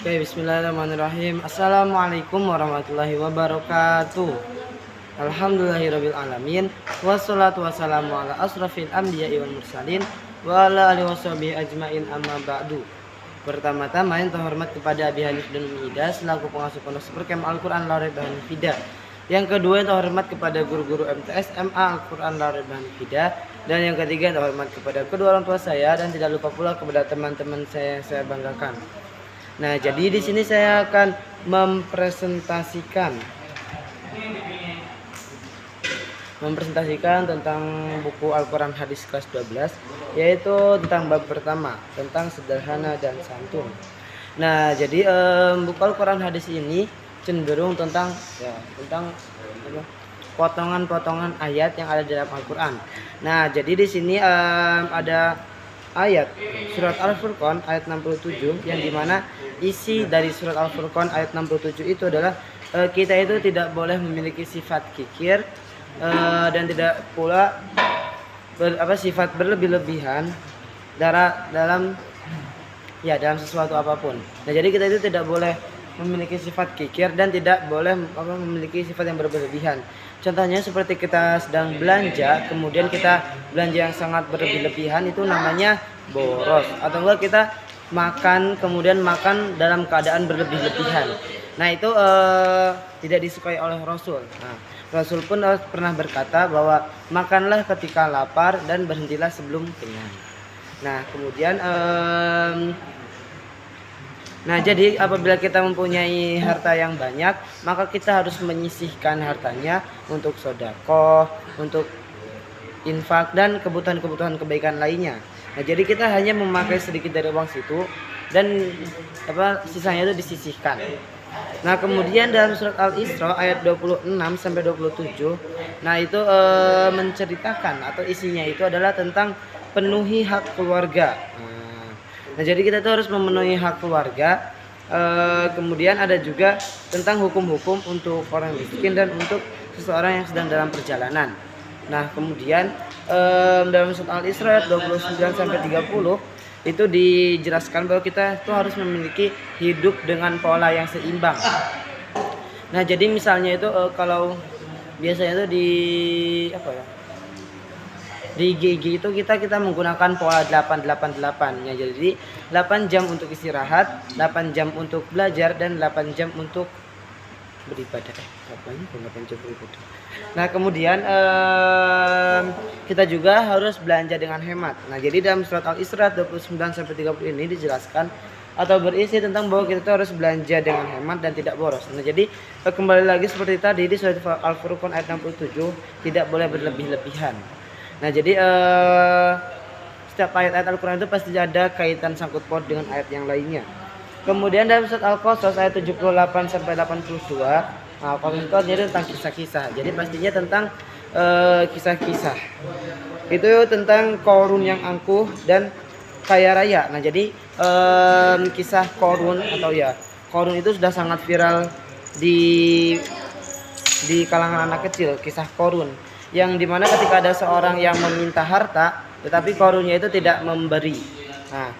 Oke, bismillahirrahmanirrahim. Assalamualaikum warahmatullahi wabarakatuh. Alhamdulillahirabbil alamin. Wassalatu wassalamu ala asrafil anbiya'i wal mursalin wa ala alihi washabihi ajmain, amma ba'du. Pertama-tama yang terhormat kepada Abi Hanif dan Umi Ida selaku pengasuh pondok Supercamp Al-Qur'an Al-Raibah Hanifida. Yang kedua yang terhormat kepada guru-guru MTS MA Al-Qur'an Al-Raibah Hanifida. Dan yang ketiga yang terhormat kepada kedua orang tua saya dan tidak lupa pula kepada teman-teman saya yang saya banggakan. Nah, jadi di sini saya akan mempresentasikan tentang buku Al-Quran Hadis kelas 12, yaitu tentang bab pertama, tentang sederhana dan santun. Nah, jadi buku Al-Quran Hadis ini cenderung tentang potongan-potongan ayat yang ada di dalam Al-Quran. Nah, jadi di sini ada ayat surat Al-Furqan ayat 67, yang dimana isi dari surat Al-Furqan ayat 67 itu adalah kita itu tidak boleh memiliki sifat kikir dan tidak pula sifat berlebih-lebihan dalam sesuatu apapun. Nah, jadi kita itu tidak boleh memiliki sifat kikir dan tidak boleh memiliki sifat yang berlebihan. Contohnya seperti kita sedang belanja, kemudian kita belanja yang sangat berlebih-lebihan, itu namanya boros. Atau enggak kita makan, kemudian makan dalam keadaan berlebih-lebihan. Nah, itu tidak disukai oleh Rasul. Nah, Rasul pun pernah berkata bahwa makanlah ketika lapar dan berhentilah sebelum kenyang. Nah, kemudian jadi apabila kita mempunyai harta yang banyak, maka kita harus menyisihkan hartanya untuk sedekah, untuk infak dan kebutuhan-kebutuhan kebaikan lainnya. Nah, jadi kita hanya memakai sedikit dari uang situ dan sisanya itu disisihkan. Nah, kemudian dalam surat Al-Isra ayat 26 sampai 27, nah itu menceritakan atau isinya itu adalah tentang penuhi hak keluarga. Nah, jadi kita tuh harus memenuhi hak keluarga. Kemudian ada juga tentang hukum-hukum untuk orang miskin dan untuk seseorang yang sedang dalam perjalanan. Nah, kemudian dalam surat Al-Isra ayat 29 sampai 30 itu dijelaskan bahwa kita tuh harus memiliki hidup dengan pola yang seimbang. Nah, jadi misalnya itu kalau biasanya itu di GG itu kita menggunakan pola 8-8-8 ya. Jadi 8 jam untuk istirahat, 8 jam untuk belajar, dan 8 jam untuk beribadah. 8 jam beribadah. Nah, kemudian kita juga harus belanja dengan hemat. Nah, jadi dalam surat Al-Isra 29 sampai 30 ini dijelaskan atau berisi tentang bahwa kita harus belanja dengan hemat dan tidak boros. Nah, jadi kembali lagi seperti tadi di surat Al-Furqan ayat 67, tidak boleh berlebih-lebihan. Nah, jadi setiap ayat-ayat Al-Quran itu pasti ada kaitan sangkut paut dengan ayat yang lainnya. Kemudian dalam surat Al-Qasas ayat 78 sampai 82, Al-Qasas itu artinya tentang kisah-kisah. Jadi pastinya tentang kisah-kisah. Itu tentang Qarun yang angkuh dan kaya raya. Nah, jadi kisah Qarun Qarun itu sudah sangat viral di kalangan anak kecil, kisah Qarun, yang dimana ketika ada seorang yang meminta harta tetapi Qarunnya itu tidak memberi. Nah,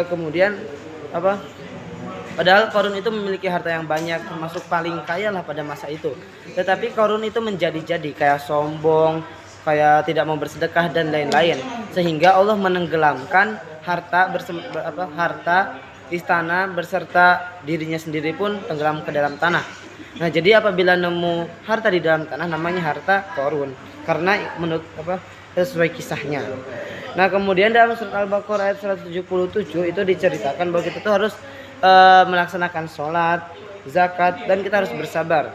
kemudian padahal Qarun itu memiliki harta yang banyak, termasuk paling kaya lah pada masa itu. Tetapi Qarun itu menjadi-jadi, kayak sombong, kayak tidak mau bersedekah dan lain-lain, sehingga Allah menenggelamkan harta istana beserta dirinya sendiri pun tenggelam ke dalam tanah. Nah, jadi apabila nemu harta di dalam tanah namanya harta Qarun, karena menurut sesuai kisahnya. Nah, kemudian dalam surat Al-Baqarah ayat 177 itu diceritakan bahwa kita tuh harus melaksanakan sholat, zakat, dan kita harus bersabar.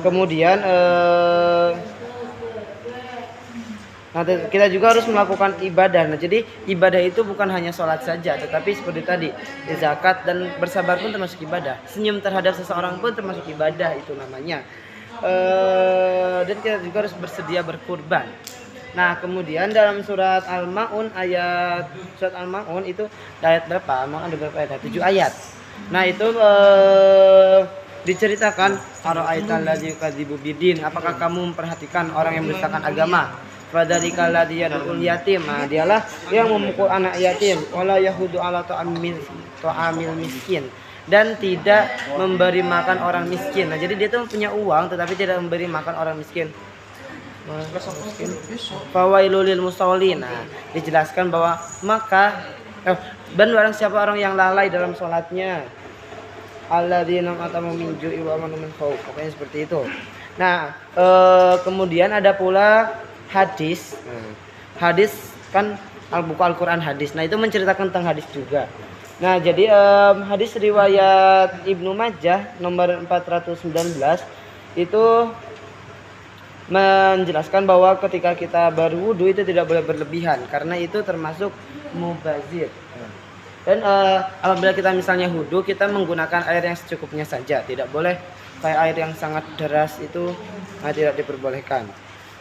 Kemudian kita juga harus melakukan ibadah. Nah, jadi ibadah itu bukan hanya sholat saja, tetapi seperti tadi, zakat dan bersabar pun termasuk ibadah. Senyum terhadap seseorang pun termasuk ibadah, itu namanya. Dan kita juga harus bersedia berkurban. Nah, kemudian dalam surat Al-Ma'un itu ayat berapa? Al-Ma'un ada berapa ayat? 7 ayat. Nah, itu diceritakan, ara'aital ladzi yukadzibu bidin, apakah kamu memperhatikan orang yang mendustakan agama? Fadzalika alladzi yad'ul yatim. Nah, dialah yang memukul anak yatim. Wala yahudu ala ta'amil miskin, dan tidak memberi makan orang miskin. Nah, jadi dia tuh punya uang tetapi tidak memberi makan orang miskin. Fawailul lil musallin. Nah, dijelaskan bahwa maka dan barang siapa orang yang lalai dalam sholatnya, alladzina atamu min ju'i wa amanu min khauf. Pokoknya seperti itu. Nah, kemudian ada pula hadis. Hadis kan buku Al-Qur'an hadis. Nah, itu menceritakan tentang hadis juga. Nah, jadi hadis riwayat Ibnu Majah nomor 419 itu menjelaskan bahwa ketika kita berwudu itu tidak boleh berlebihan karena itu termasuk mubazir. Dan apabila kita misalnya wudu, kita menggunakan air yang secukupnya saja, tidak boleh kayak air yang sangat deras itu tidak diperbolehkan.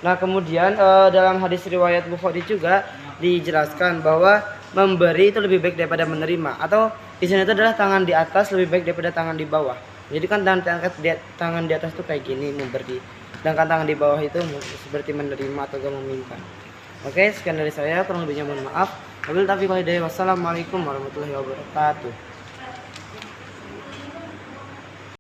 Nah, kemudian dalam hadis riwayat Bukhari juga dijelaskan bahwa memberi itu lebih baik daripada menerima, atau di sini itu adalah tangan di atas lebih baik daripada tangan di bawah. Jadi kan tangan di atas itu kayak gini memberi, sedangkan tangan di bawah itu seperti menerima atau meminta. Oke, sekian dari saya, kurang lebihnya mohon maaf. Wabillahi taufiq wal hidayah. Wassalamualaikum warahmatullahi wabarakatuh.